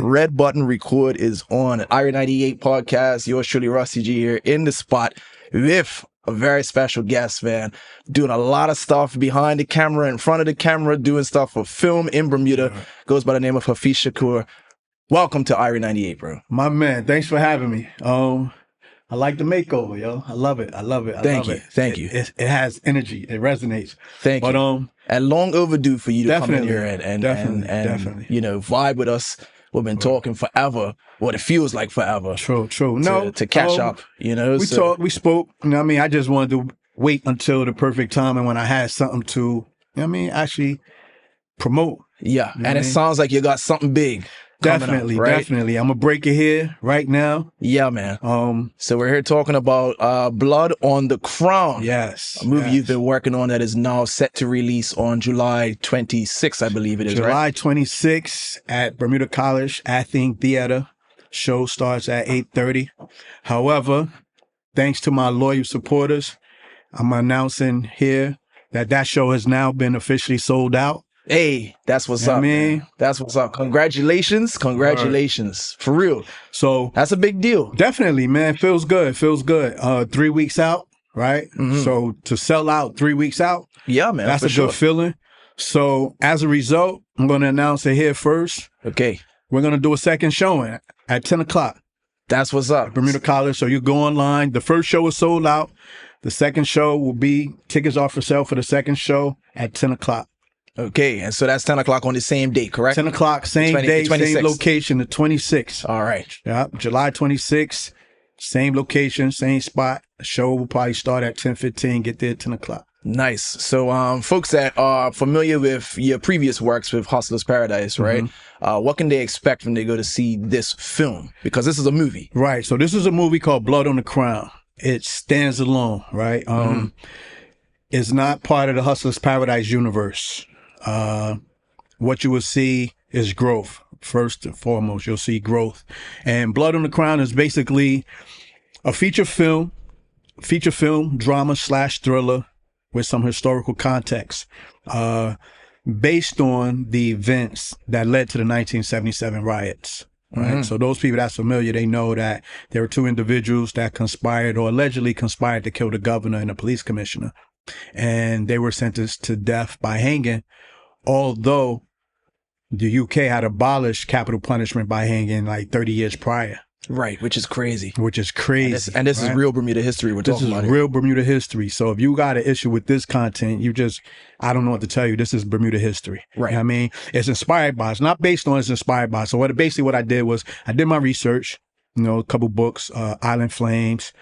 Red button record is on. Irie 98 podcast. Yours truly, Rusty G here in the spot with a very special guest, man. Doing a lot of stuff behind the camera, in front of the camera, doing stuff for film in Bermuda. Goes by the name of Hafiz Shakur. Welcome to Irie 98, bro. My man, thanks for having me. I like the makeover, yo. I love it. Thank you. It has energy. It resonates. Thank you. And long overdue for you to come in here and definitely. You know, vibe with us. We've been talking forever. What it feels like forever. True. To catch up, you know. We spoke. You know what I mean? I just wanted to wait until the perfect time and when I had something to, you know what I mean, actually promote. Yeah. You know and it sounds like you got something big. Definitely. I'm gonna break it here right now. Yeah, man. So we're here talking about Blood on the Crown. Yes. A movie you've been working on that is now set to release on July 26th, I believe it is, July 26th at Bermuda College, Athene Theatre. Show starts at 8:30. However, thanks to my loyal supporters, I'm announcing here that show has now been officially sold out. Hey, that's what's up, man. That's what's up. Congratulations. For real. So that's a big deal. Definitely, man. Feels good. 3 weeks out, right? Mm-hmm. So to sell out 3 weeks out. Yeah, man. That's a good feeling. So as a result, I'm going to announce it here first. Okay. We're going to do a second showing at 10 o'clock. That's what's up. At Bermuda College. So you go online. The first show is sold out. The second show will be, tickets are for sale for the second show at 10 o'clock. Okay, and so that's 10 o'clock on the same date, correct? 10 o'clock, same day, same location, the 26th. All right. Yeah, July 26th, same location, same spot. The show will probably start at 10:15, get there at 10 o'clock. Nice. So folks that are familiar with your previous works with Hustler's Paradise, right? Mm-hmm. What can they expect when they go to see this film? Because this is a movie. Right, so this is a movie called Blood on the Crown. It stands alone, right? It's not part of the Hustler's Paradise universe. What you will see is growth. First and foremost, you'll see growth. And Blood on the Crown is basically a feature film drama / thriller with some historical context, based on the events that led to the 1977 riots. Right. Mm-hmm. So those people that's familiar, they know that there were two individuals that conspired or allegedly conspired to kill the governor and the police commissioner. And they were sentenced to death by hanging, although the UK had abolished capital punishment by hanging like 30 years prior. Right, which is crazy. And this is real Bermuda history we're talking about. This is real Bermuda history. So if you got an issue with this content, I don't know what to tell you. This is Bermuda history. Right. You know what I mean? It's inspired by, it's not based on, it's inspired by. So what I did was I did my research, a couple books, Island Flames,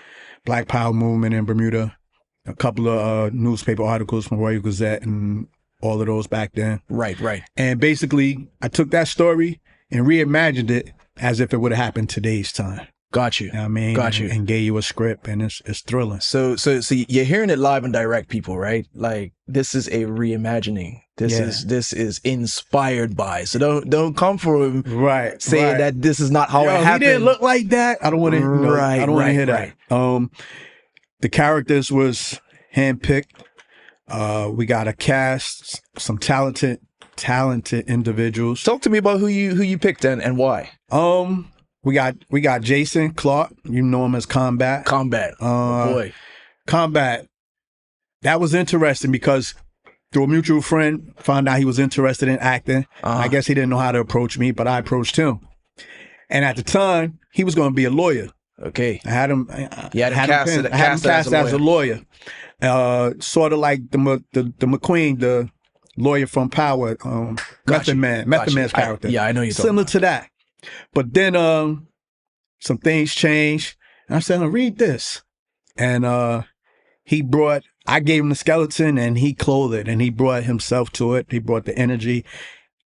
Black Power Movement in Bermuda, a couple of newspaper articles from Royal Gazette and all of those back then. Right. And basically, I took that story and reimagined it as if it would have happened today's time. Got you. You know what I mean? Got you. And gave you a script, and it's thrilling. So you're hearing it live and direct, people, right? Like, this is a reimagining. This is inspired by. So don't come for him saying that this is not how it happened. He didn't look like that. I don't want to. I don't want to hear that. The characters was handpicked. We got a cast, some talented individuals. Talk to me about who you picked and why. We got Jason Clark. You know him as Combat. Boy. Combat. That was interesting because through a mutual friend, found out he was interested in acting. I guess he didn't know how to approach me, but I approached him. And at the time, he was going to be a lawyer. Okay. I had him cast as a lawyer. Sort of like the McQueen, the lawyer from Power, Method Man's character. I know you're similar to that. But then some things changed, and I said, read this. And I gave him the skeleton, and he clothed it, and he brought himself to it. He brought the energy,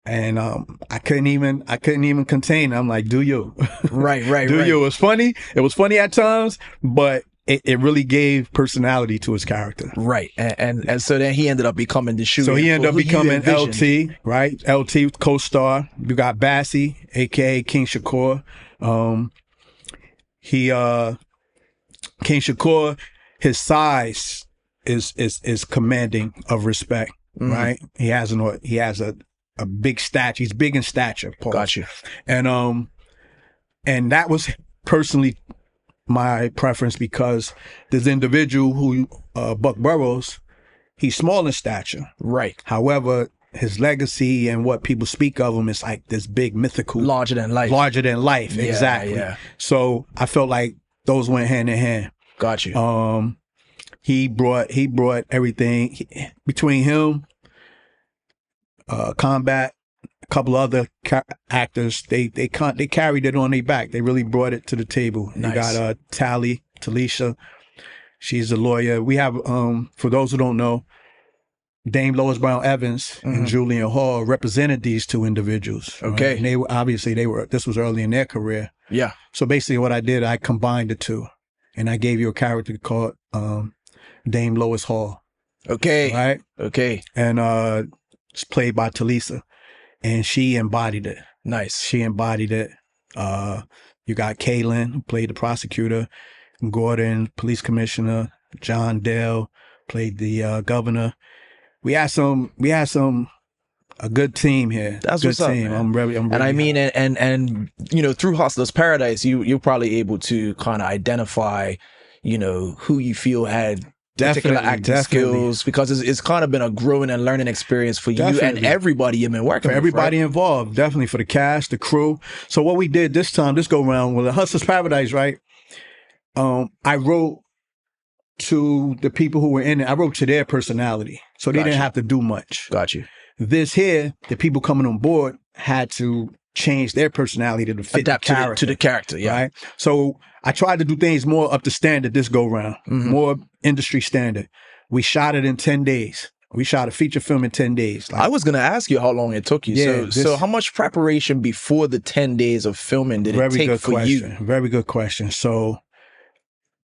and I couldn't even contain it. I'm like, do you? Right. You. It was funny. It was funny at times, but it really gave personality to his character. Right. And so then he ended up becoming the shooter. So he ended up becoming LT, right? LT co-star. You got Bassie, aka King Shakur. King Shakur, his size is commanding of respect, right? He has a big stature. He's big in stature. Pause. Got you. And that was personally my preference because this individual who Buck Burrows, he's small in stature. Right. However, his legacy and what people speak of him is like this big mythical, larger than life. Yeah, exactly. Yeah. So I felt like those went hand in hand. Got you. He brought everything between him, Combat, a couple other actors. They carried it on their back. They really brought it to the table. Nice. You got Talisha. She's a lawyer. We have for those who don't know, Dame Lois Brown Evans and Julian Hall represented these two individuals. Okay. Right? And they were this was early in their career. Yeah. So basically what I did, I combined the two. And I gave you a character called Dame Lois Hall. Okay. Right? Okay. And it's played by Talisa. And she embodied it. Nice. She embodied it. You got Kaylin, who played the prosecutor, Gordon, police commissioner, John Dale played the governor. We had a good team here. That's good what's up, team. man. I'm really and I mean, and you know, through Hustler's Paradise, you're probably able to kind of identify, you know, who you feel had particular acting skills, because it's kind of been a growing and learning experience for you and everybody you've been working for with, everybody right? involved, definitely for the cast, the crew. So what we did this go around with the Hustler's Paradise, right? I wrote to the people who were in it. I wrote to their personality, so they didn't have to do much. Got you. This here, the people coming on board had to change their personality to fit adapt the character, to the character, yeah. Right? So I tried to do things more up to standard this go round, more industry standard. We shot it in 10 days. We shot a feature film in 10 days. I was going to ask you how long it took you. Yeah, so how much preparation before the 10 days of filming did it take for you? Very good question. So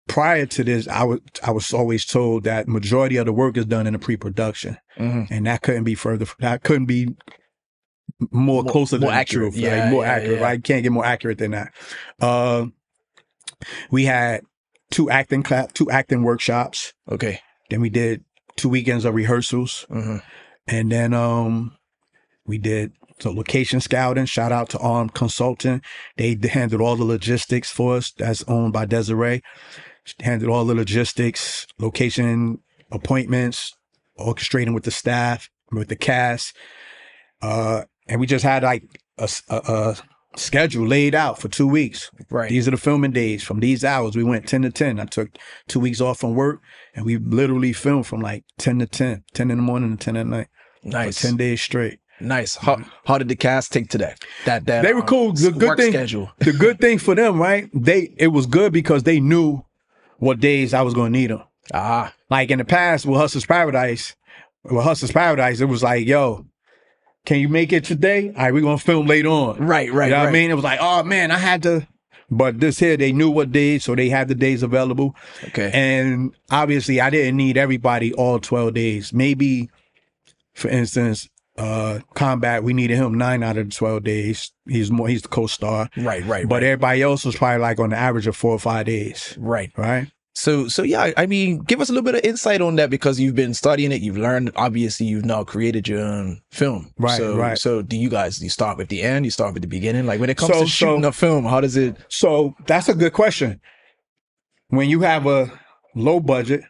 prior to this, I was always told that majority of the work is done in the pre-production, and that couldn't be further. That couldn't be more closer than accurate. The truth. Yeah, right? More accurate. Yeah. Right? Can't get more accurate than that. We had two acting workshops. Okay. Then we did 2 weekends of rehearsals, and then we did location scouting. Shout out to Arm Consulting. They handled all the logistics for us. That's owned by Desiree. Handled all the logistics, location appointments, orchestrating with the staff, with the cast. And we just had like a schedule laid out for 2 weeks. Right. These are the filming days. From these hours, we went 10 to 10. I took 2 weeks off from work, and we literally filmed from like 10 to 10, 10 in the morning to 10 at night. Nice. For 10 days straight. Nice. How did the cast take to that? They were cool. The good thing, schedule. The good thing for them, right? It was good because they knew what days I was going to need them. Like in the past with Hustler's Paradise, it was like, yo, can you make it today? All right, we're going to film later on. Right. You know what I mean? It was like, oh man, I had to. But this here, they knew what days, so they had the days available. Okay. And obviously, I didn't need everybody all 12 days. Maybe, for instance, Combat, we needed him 9 out of the 12 days. He's the co-star. Right. But everybody else was probably like on the average of 4 or 5 days. Right. So yeah, I mean, give us a little bit of insight on that, because you've been studying it, you've learned, obviously you've now created your own film. Right. So do you start with the end, you start with the beginning? Like when it comes to shooting a film, how does it? So that's a good question. When you have a low budget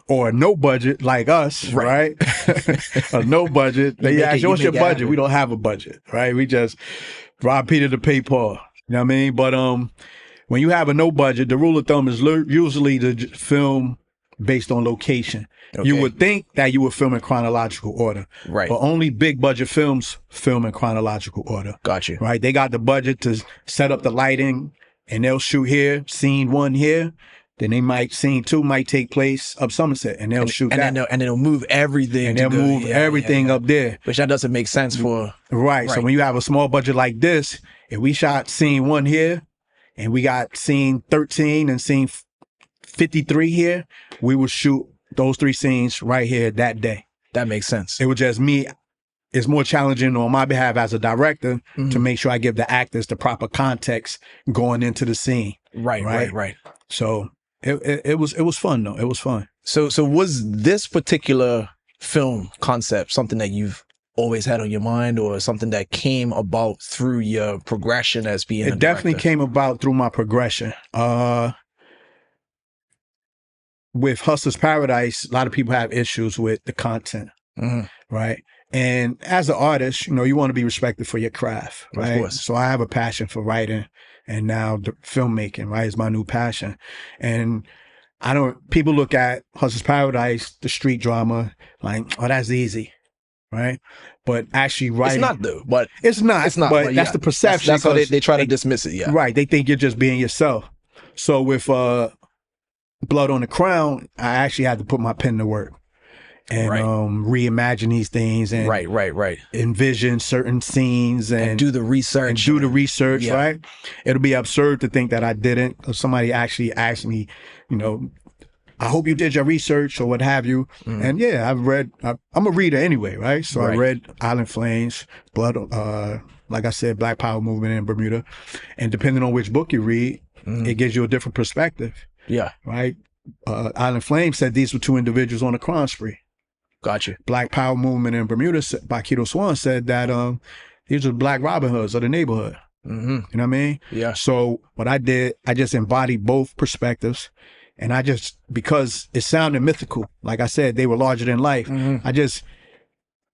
or no budget like us, right? A no budget. They ask you, what's your budget? We don't have a budget, right? We just rob Peter to pay Paul. You know what I mean? But when you have a no budget, the rule of thumb is usually to film based on location. Okay. You would think that you would film in chronological order. Right. But only big budget films film in chronological order. Got you. Right? They got the budget to set up the lighting, and they'll shoot here, scene 1 here. Then scene 2 might take place up Somerset, and they'll shoot that. And they'll move everything. And they'll move everything up there. Which that doesn't make sense for. Right. So when you have a small budget like this, if we shot scene 1 here, and we got scene 13 and scene 53 here, we would shoot those 3 scenes right here that day. That makes sense. It was just me. It's more challenging on my behalf as a director to make sure I give the actors the proper context going into the scene. Right. So it was fun though. It was fun. So was this particular film concept something that you've always had on your mind, or something that came about through your progression as being a It definitely director? came about through my progression. With Hustler's Paradise, a lot of people have issues with the content, right? And as an artist, you know, you want to be respected for your craft, right? Of course. So I have a passion for writing, and now the filmmaking, right, is my new passion. And people look at Hustler's Paradise, the street drama, like, oh, that's easy, right? But actually writing. It's not though, but it's not, but that's the perception. That's how they try to dismiss it, yeah. Right. They think you're just being yourself. So with Blood on the Crown, I actually had to put my pen to work and reimagine these things and right. envision certain scenes and do the research. Yeah. Right? It'll be absurd to think that I didn't. If somebody actually asked me, you know, I hope you did your research or what have you. And yeah, I've read, I'm a reader anyway, right? So I read Island Flames, Blood, like I said, Black Power movement in Bermuda. And depending on which book you read, it gives you a different perspective. Yeah. Right? Island Flames said these were two individuals on a crime spree. Gotcha. Black Power movement in Bermuda by Keto Swan said that these were Black Robin Hoods of the neighborhood. You know what I mean? Yeah. So what I did, I just embodied both perspectives. And I just, because it sounded mythical, like I said, they were larger than life. I just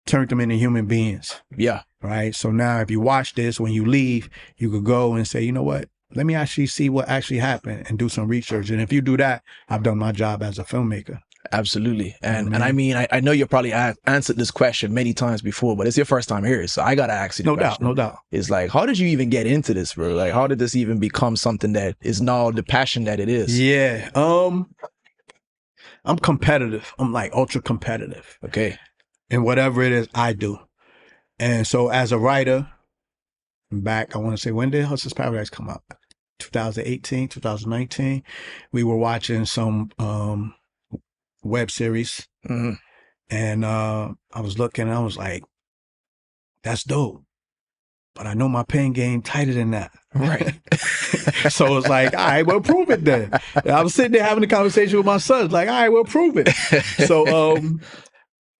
turned them into human beings. Yeah. Right. So now if you watch this, when you leave, you could go and say, you know what? Let me actually see what actually happened and do some research. And if you do that, I've done my job as a filmmaker. Absolutely. And I mean, I know you probably answered this question many times before, but it's your first time here. So I got to ask you the question. No doubt. It's like, how did you even get into this, bro? Like, how did this even become something that is now the passion that it is? Yeah. I'm competitive. I'm like ultra competitive. Okay. And whatever it is, I do. And so as a writer, back, I want to say, when did Hustler's Paradise come out? 2018, 2019. We were watching some web series. And I was looking, and I was like, that's dope. But I know my pen game tighter than that. Right. So it's like, all right, well, prove it then. And I was sitting there having a conversation with my sons, like, all right, well, prove it. So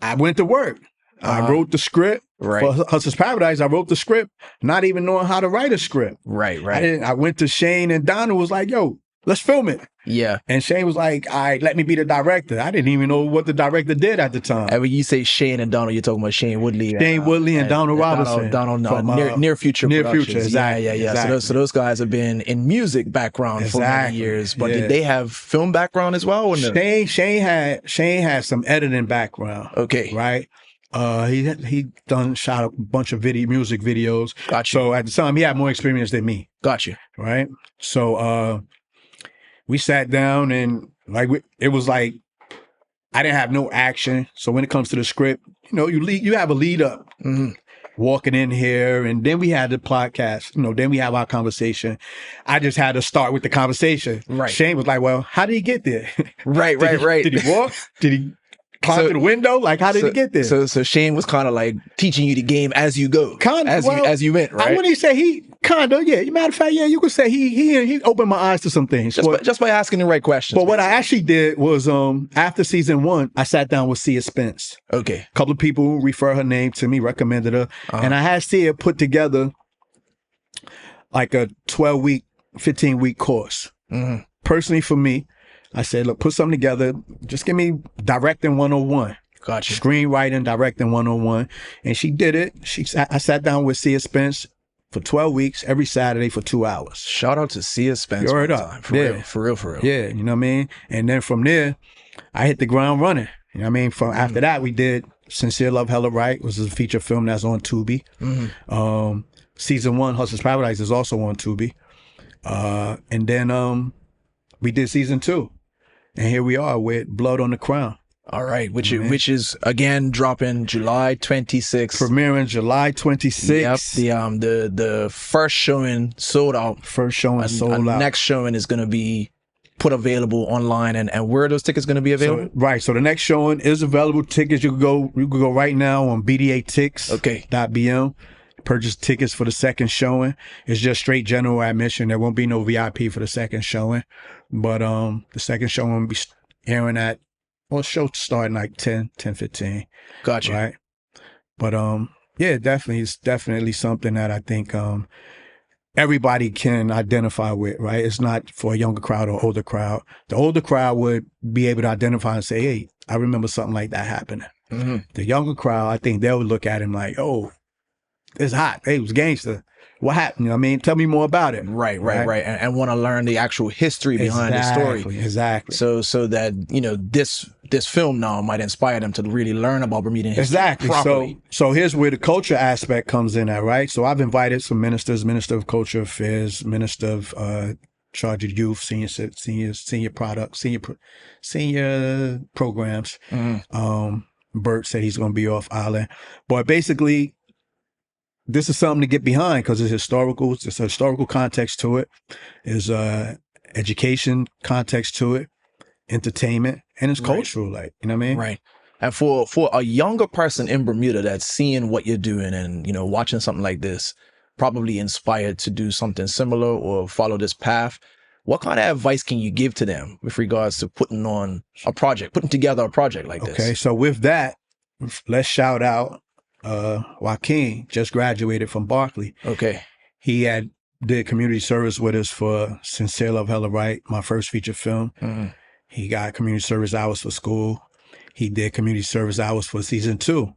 I went to work. I wrote the script for Hustler's Paradise. I wrote the script, not even knowing how to write a script. Right. I went to Shane, and Donald was like, yo, let's film it. Yeah. And Shane was like, all right, let me be the director. I didn't even know what the director did at the time. And when you say Shane and Donald, you're talking about Shane Woodley. And Donald Robinson. Donald from, Near Future Near Productions. Future, exactly. Yeah. Exactly. So those guys have been in music background for many years. But did they have film background as well? Or no? Shane had some editing background. Okay. Right? He shot a bunch of music videos. Gotcha. So at the time, he had more experience than me. Gotcha. Right? So we sat down, and it was like I didn't have no action. So when it comes to the script, you know, you have a lead up. Walking in here, and then we had the podcast, you know, then we have our conversation. I just had to start with the conversation. Right. Shane was like, well, how did he get there? Right. Did he walk? Did he climb through the window? Like, how did he get there? So Shane was kind of like teaching you the game as you go. As you went, right? I wouldn't say he yeah. Matter of fact, yeah, you could say he opened my eyes to some things. Just by asking the right questions. But what I actually did was, after season 1, I sat down with Sia Spence. Okay. A couple of people refer her name to me, recommended her. And I had Sia put together like a 12-week, 15-week course. Personally for me, I said, look, put something together. Just give me directing 101. Gotcha. Screenwriting, directing 101. And she did it. I sat down with Sia Spence for 12 weeks, every Saturday for 2 hours. Shout out to Sia Spence. You heard up. For real. Yeah, you know what I mean? And then from there, I hit the ground running. You know what I mean? After that, we did Sincere Love, Hella Right, which is a feature film that's on Tubi. Season 1, Hustler's Paradise, is also on Tubi. And then we did season 2. And here we are with Blood on the Crown. All right, which is again dropping July 26th. Premiering July 26th. Yep. The first showing sold out. Next showing is going to be put available online, and where are those tickets going to be available? So the next showing is available. Tickets, you can go right now on bdatix.bm. Purchase tickets for the second showing. It's just straight general admission. There won't be no VIP for the second showing. But the second showing will be airing at, show starting like 10:15. Gotcha. Right? But yeah, definitely, it's definitely something that I think everybody can identify with, right? It's not for a younger crowd or older crowd. The older crowd would be able to identify and say, hey, I remember something like that happening. Mm-hmm. The younger crowd, I think they would look at him like, oh, it's hot. Hey, it was gangster. What happened? You know what I mean? Tell me more about it. Right. And want to learn the actual history behind the story. Exactly. So that, this film now might inspire them to really learn about Bermudian history. Exactly. Properly. So here's where the culture aspect comes in at, right? So I've invited some ministers, Minister of Culture Affairs, Minister of Charge of Youth, senior programs. Mm-hmm. Bert said he's going to be off island. But basically, this is something to get behind because it's historical. There's a historical context to it. There's education context to it, entertainment, and it's cultural. Like, you know what I mean? Right. And for a younger person in Bermuda that's seeing what you're doing and, watching something like this, probably inspired to do something similar or follow this path, what kind of advice can you give to them with regards to putting together a project like this? Okay. So with that, let's shout out Joaquin, just graduated from Berkeley. Okay. He did community service with us for Sincere Love Hella Right, my first feature film. Mm-hmm. He got community service hours for school. He did community service hours for season 2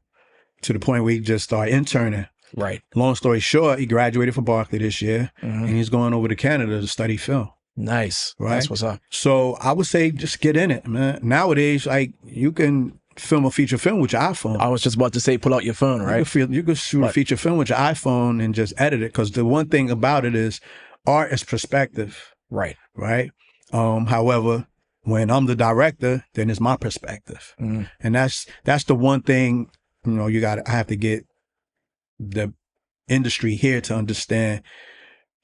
to the point where he just started interning. Right. Long story short, he graduated from Berkeley this year, and he's going over to Canada to study film. Nice. Right. That's what's up. So I would say just get in it, man. Nowadays, like, you can film a feature film with your iPhone. I was just about to say, pull out your phone, right? You could shoot a feature film with your iPhone and just edit it. Because the one thing about it is art is perspective. Right. Right. However, when I'm the director, then it's my perspective. Mm-hmm. And that's the one thing, I have to get the industry here to understand.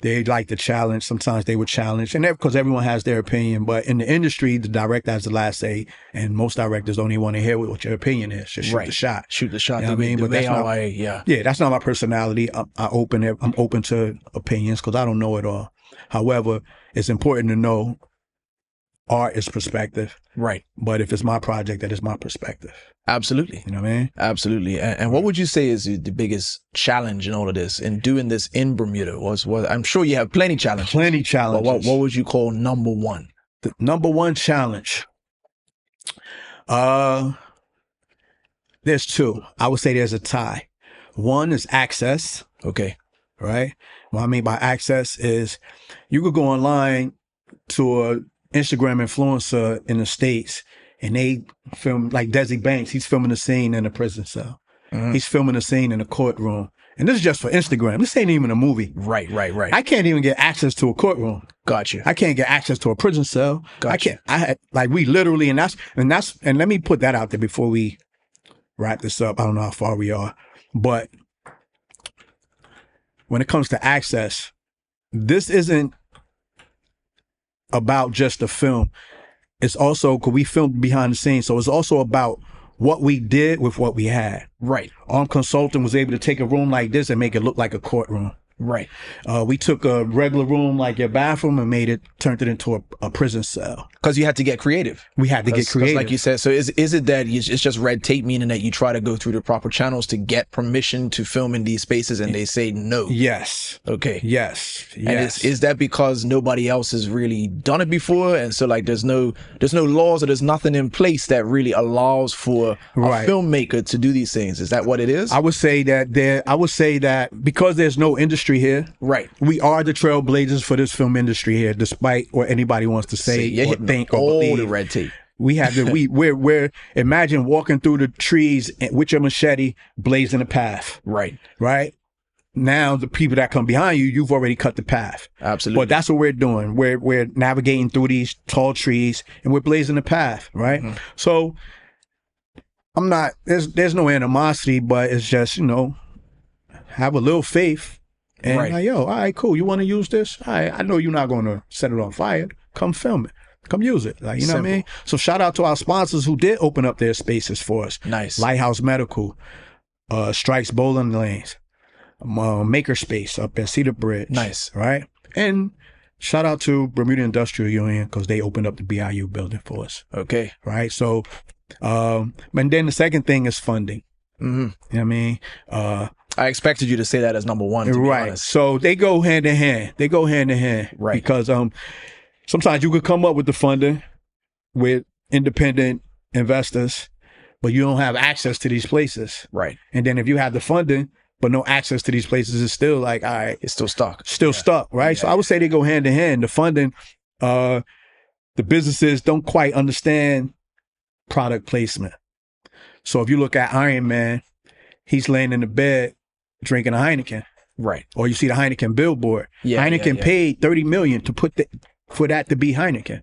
They like the challenge. Sometimes they would challenge, and because everyone has their opinion. But in the industry, the director has the last say, and most directors don't even want to hear what your opinion is. Just shoot the shot. Shoot the shot. You know what I mean? But that's not, that's not my personality. I'm open to opinions because I don't know it all. However, it's important to know art is perspective. Right. But if it's my project, that is my perspective. Absolutely. You know what I mean? Absolutely. And what would you say is the biggest challenge in all of this, in doing this in Bermuda? I'm sure you have plenty challenges. Plenty challenges. But what would you call number one? The number one challenge. There's two. I would say there's a tie. One is access. Okay. Right? What I mean by access is you could go online to a Instagram influencer in the States and they film, like Desi Banks, he's filming a scene in a prison cell. Mm-hmm. He's filming a scene in a courtroom. And this is just for Instagram. This ain't even a movie. Right. I can't even get access to a courtroom. Got you. I can't get access to a prison cell. Got you. We literally, and let me put that out there before we wrap this up. I don't know how far we are, but when it comes to access, this isn't about just the film. It's also, because we filmed behind the scenes, so it's also about what we did with what we had. Right. Armed Consultant was able to take a room like this and make it look like a courtroom. Right. We took a regular room like your bathroom and turned it into a prison cell. Because you had to get creative. We had to get creative. Like you said, so is it that it's just red tape, meaning that you try to go through the proper channels to get permission to film in these spaces and they say no? Yes. Okay. Yes. And is that because nobody else has really done it before? And so like there's no laws or there's nothing in place that really allows for a filmmaker to do these things. Is that what it is? I would say that because there's no industry here, right? We are the trailblazers for this film industry here, despite what anybody wants to say or think or believe. The red tape. We have we're imagine walking through the trees with your machete, blazing a path. Right. Now the people that come behind you've already cut the path. Absolutely. But that's what we're doing. We're navigating through these tall trees and we're blazing the path. Right. Mm-hmm. So I'm not. There's no animosity, but it's just have a little faith. And like, yo, all right, cool. You want to use this? I know you're not going to set it on fire. Come film it. Come use it. Like, you know what I mean? So shout out to our sponsors who did open up their spaces for us. Nice. Lighthouse Medical, Strikes Bowling Lanes, Makerspace up at Cedar Bridge. Nice. Right? And shout out to Bermuda Industrial Union because they opened up the BIU building for us. Okay. Right? So, and then the second thing is funding. You know what I mean? I expected you to say that as number one, to be Right. honest. So they go hand in hand. Right. Because sometimes you could come up with the funding with independent investors, but you don't have access to these places. Right. And then if you have the funding, but no access to these places, it's still like, all right. It's still stuck. Stuck, right? So I would say they go hand in hand. The funding, the businesses don't quite understand product placement. So if you look at Iron Man, he's laying in the bed drinking a Heineken. Right. Or you see the Heineken billboard. Yeah, Heineken paid $30 million to for that to be Heineken.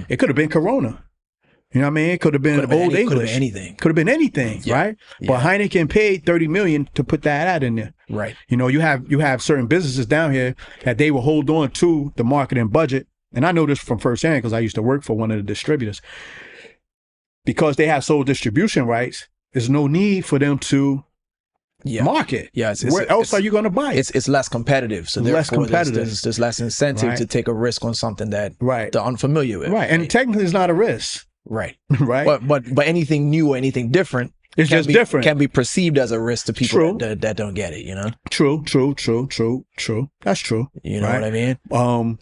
It could have been Corona. You know what I mean? It could have been Old English. Could have been anything. Could have been anything, right? Yeah. But Heineken paid $30 million to put that ad in there. Right. You know, you have certain businesses down here that they will hold on to the marketing budget. And I know this from firsthand because I used to work for one of the distributors. Because they have sole distribution rights, there's no need for them to market. Yeah. Where else are you going to buy it? It's less competitive. So less competitive. There's less incentive to take a risk on something that they're unfamiliar with. Right. And technically it's not a risk. Right. Right. But anything new or anything different, it's just different. Can be perceived as a risk to people that don't get it, you know? True. That's true. You know what I mean?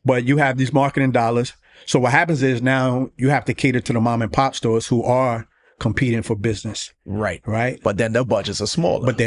But you have these marketing dollars. So what happens is now you have to cater to the mom and pop stores who are competing for business. Right. Right. But then their budgets are smaller.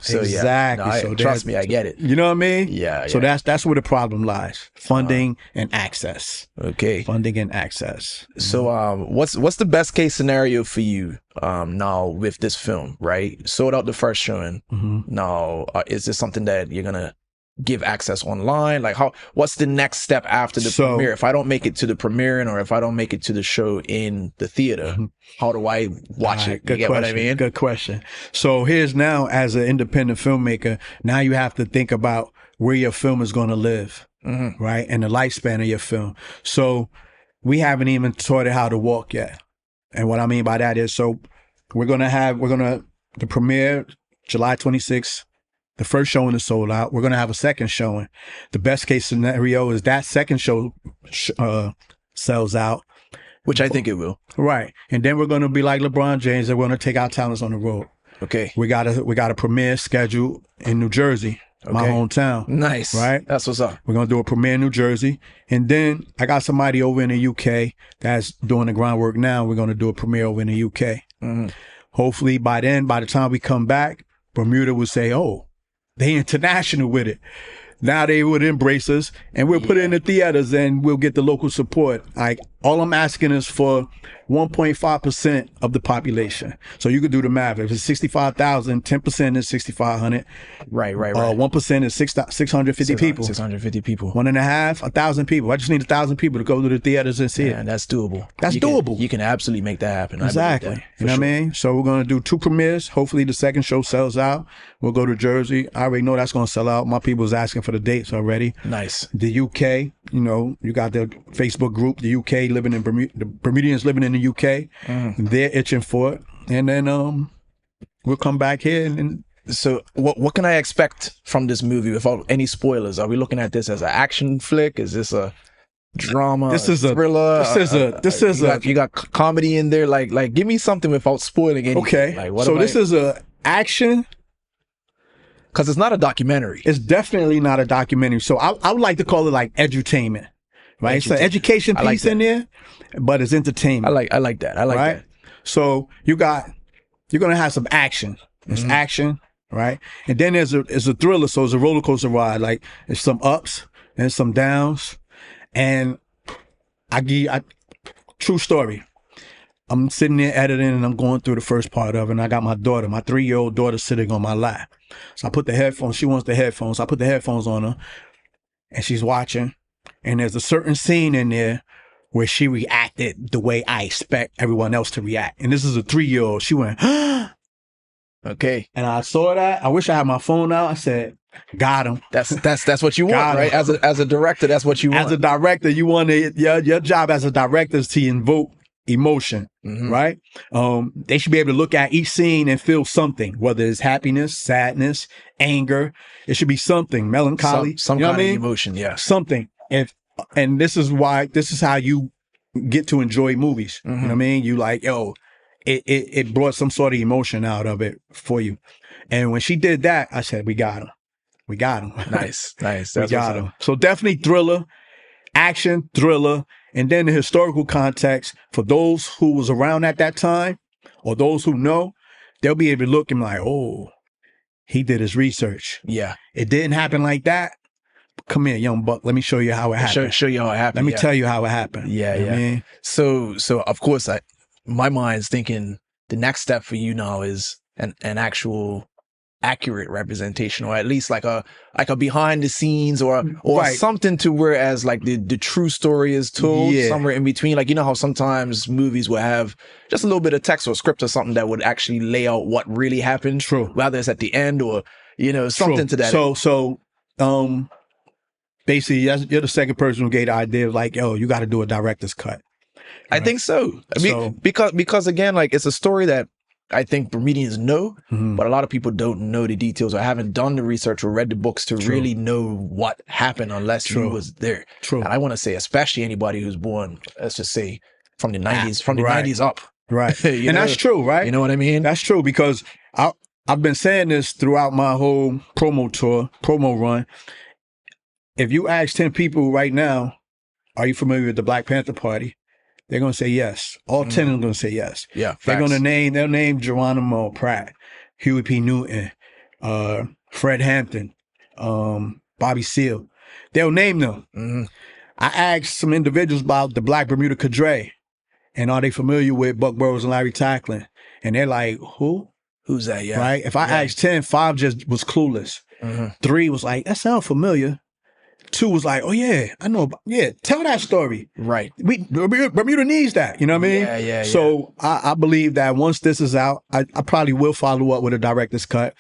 So exactly. So trust me, I get it. You know what I mean? Yeah. So that's where the problem lies. Funding and access. Okay. Funding and access. So what's the best case scenario for you now with this film, right? Sold out the first showing. Now, is this something that you're gonna give access online? Like what's the next step after the premiere? If I don't make it to the premiere or if I don't make it to the show in the theater, how do I watch it? Good you get question. What I mean? Good question. So here's now, as an independent filmmaker, now you have to think about where your film is going to live, right? And the lifespan of your film. So we haven't even taught it how to walk yet. And what I mean by that is, so the premiere July 26th. The first showing is sold out. We're going to have a second showing. The best case scenario is that second show sells out. Which I think it will. Right. And then we're going to be like LeBron James and we're going to take our talents on the road. Okay. We got a premiere scheduled in New Jersey, my hometown. Nice. Right? That's what's up. We're going to do a premiere in New Jersey. And then I got somebody over in the UK that's doing the groundwork now. We're going to do a premiere over in the UK. Hopefully by the time we come back, Bermuda will say, oh, they international with it. Now they would embrace us and we'll put it in the theaters and we'll get the local support. Like all I'm asking is for 1.5% of the population. So you could do the math. If it's 65,000, 10% is 6,500. Right. 1% is 650 people. 650 people. 1.5, 1,000 people. I just need 1,000 people to go to the theaters and see it. That's doable. You can absolutely make that happen. Exactly. You know what I mean? So we're going to do 2 premieres. Hopefully the second show sells out. We'll go to Jersey. I already know that's going to sell out. My people's asking for the dates already. Nice. The UK, you got the Facebook group, the UK living in Bermuda, the Bermudians living in the UK. They're itching for it. And then we'll come back here and so what can I expect from this movie without any spoilers? Are we looking at this as an action flick? Is this a drama? This is thriller? You got comedy in there. Like give me something without spoiling anything. Okay. This is a action. Because it's not a documentary. It's definitely not a documentary. So I would like to call it like edutainment. Right? It's an education piece in there, but it's entertainment. I like that. I like that. So you're gonna have some action. It's action, right? And then there's a thriller, so it's a roller coaster ride. Like there's some ups and some downs. And true story. I'm sitting there editing and I'm going through the first part of it, and I got my 3-year-old daughter sitting on my lap. So I put the headphones, she wants the headphones. So I put the headphones on her and she's watching. And there's a certain scene in there where she reacted the way I expect everyone else to react. And this is a 3-year-old. She went, okay. And I saw that. I wish I had my phone out. I said, got him. That's what you want, right? As a director, that's what you want. As a director, you want your job as a director is to invoke emotion, right? They should be able to look at each scene and feel something, whether it's happiness, sadness, anger. It should be something, melancholy. Some kind of emotion, yeah. Something. And this is how you get to enjoy movies. You know what I mean? You like, it brought some sort of emotion out of it for you. And when she did that, I said, we got him. We got him. Nice. That's we got him. So definitely thriller, action, thriller, and then the historical context for those who was around at that time or those who know, they'll be able to look and be like, oh, he did his research. Yeah. It didn't happen like that. Come here, young buck. Let me show you how it happened. Show you how it happened. Let me tell you how it happened. Yeah, you know yeah. what I mean? So of course, my mind's thinking the next step for you now is an actual accurate representation, or at least like a behind the scenes or Right. something to where as like the true story is told Yeah. somewhere in between. Like, you know how sometimes movies will have just a little bit of text or script or something that would actually lay out what really happened. True. Whether it's at the end or, you know, something to that. So, basically, you're the second person who gave the idea of like, yo, you got to do a director's cut. I think so. I mean, because again, like it's a story that I think Bermudians know, but a lot of people don't know the details or haven't done the research or read the books to really know what happened unless he was there. True. And I want to say, especially anybody who's born, let's just say from the 90s, right. 90s up. Right. You And know? that's true, right? You know what I mean? That's true because I've been saying this throughout my whole promo run. If you ask 10 people right now, are you familiar with the Black Panther Party? They're going to say yes. All 10 of them going to say yes. Yeah. They're facts. going to they'll name Geronimo Pratt, Huey P. Newton, Fred Hampton, Bobby Seale. They'll name them. Mhm. I asked some individuals about the Black Bermuda Cadre and are they familiar with Buck Burrows and Larry Tacklin? And they're like, who? Who's that? Yeah. Right? If I asked 10, 5 just was clueless. 3 was like, that sounds familiar. 2 was like, oh yeah, I know. Yeah, tell that story. Right. Bermuda needs that. You know what I mean? Yeah. So I believe that once this is out, I probably will follow up with a director's cut.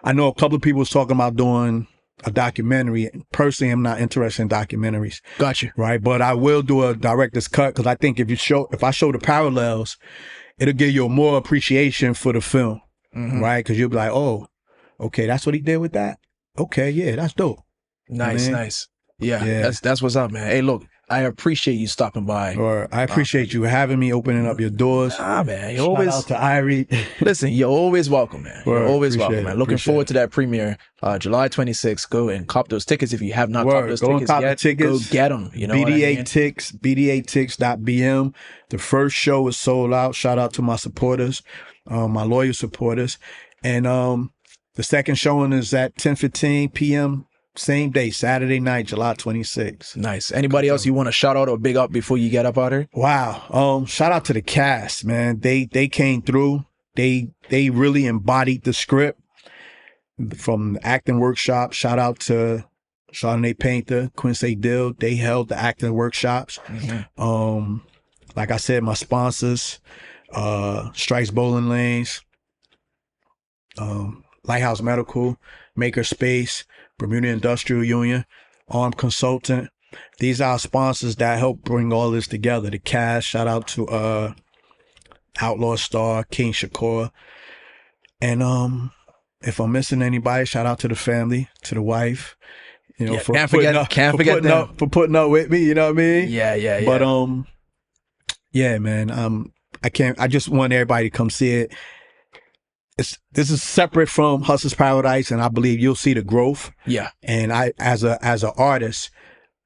I know a couple of people was talking about doing a documentary. Personally, I'm not interested in documentaries. Gotcha. Right, but I will do a director's cut because I think if I show the parallels, it'll give you a more appreciation for the film. Right, because you'll be like, oh, okay, that's what he did with that. Okay, yeah, that's dope. Nice, Man. nice. Yeah. That's what's up, man. Hey, look, I appreciate you stopping by. Or I appreciate you having me, opening up your doors. Man, you're Shout always out to Irie. listen. You're always welcome, man. You're always welcome, appreciate man. it, Looking appreciate forward it. to that premiere, July 26th. Go and cop those tickets if you have not Word, copped those go and tickets cop the yet. tickets. Go get them. You know what I BDA mean? Ticks, BDATix.bm. The first show is sold out. Shout out to my supporters, my loyal supporters. And the second showing is at 10:15 p.m. Same day, Saturday night, July 26th. Nice. Anybody else you want to shout out or big up before you get up out here? Wow. Shout out to the cast, man. They came through. They really embodied the script from the acting workshop. Shout out to Chardonnay Painter, Quincy Dill. They held the acting workshops. Like I said, my sponsors, Strikes Bowling Lanes, Lighthouse Medical, Maker Space, Bermuda Industrial Union, Armed Consultant. These are our sponsors that help bring all this together. The cast, shout out to Outlaw Star, King Shakur. And if I'm missing anybody, shout out to the family, to the wife. You know, Can't forget them. For putting up with me, you know what I mean? Yeah. But yeah, man. I just want everybody to come see it. This is separate from Hustler's Paradise, and I believe you'll see the growth. Yeah. And I, as an artist,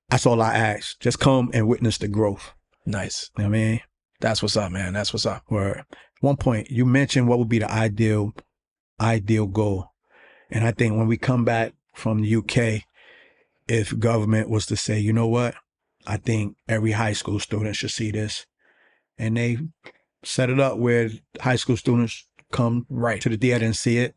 that's all I ask. Just come and witness the growth. Nice. You know what I mean? That's what's up, man. That's what's up. Where one point you mentioned what would be the ideal goal, and I think when we come back from the UK, if government was to say, you know what, I think every high school student should see this, and they set it up where high school students come Right. to the theater and see it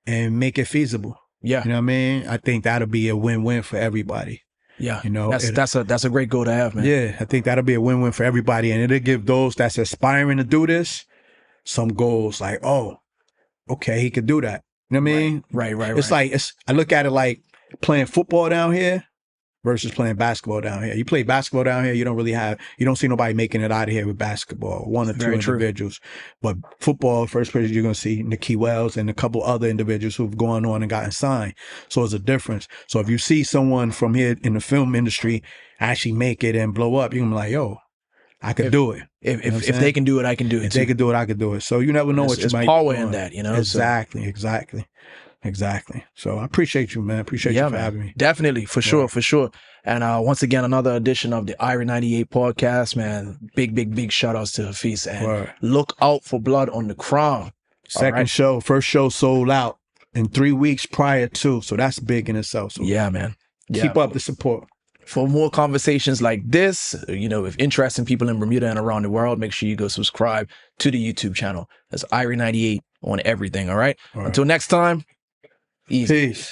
and make it feasible. Yeah. You know what I mean? I think that'll be a win-win for everybody. Yeah. You know, that's a great goal to have, man. yeah, I think that'll be a win-win for everybody. And it'll give those that's aspiring to do this some goals like, oh, okay, he could do that. You know what I mean? Right. It's like, I look at it like playing football down here versus playing basketball down here. You play basketball down here, you don't see nobody making it out of here with basketball, one or two Very true. individuals. But football, first person you're going to see Nikki Wells and a couple other individuals who've gone on and gotten signed. So it's a difference. So if you see someone from here in the film industry actually make it and blow up, you're going to be like, yo, I could do it. If they can do it, I can do it If too. they could do it, I could do it. So you never know what you might. There's power in that, you know. Exactly. So I appreciate you, man. Appreciate you for having me. Definitely, for sure. And once again, another edition of the Irie 98 podcast, man. Big shout outs to Hafiz. And look out for Blood on the Crown. First show sold out in 3 weeks prior to. So that's big in itself. So yeah, man. Keep up the support. For more conversations like this, you know, if interesting people in Bermuda and around the world, make sure you go subscribe to the YouTube channel. That's Irie 98 on everything, all right? Until next time, easy. Peace.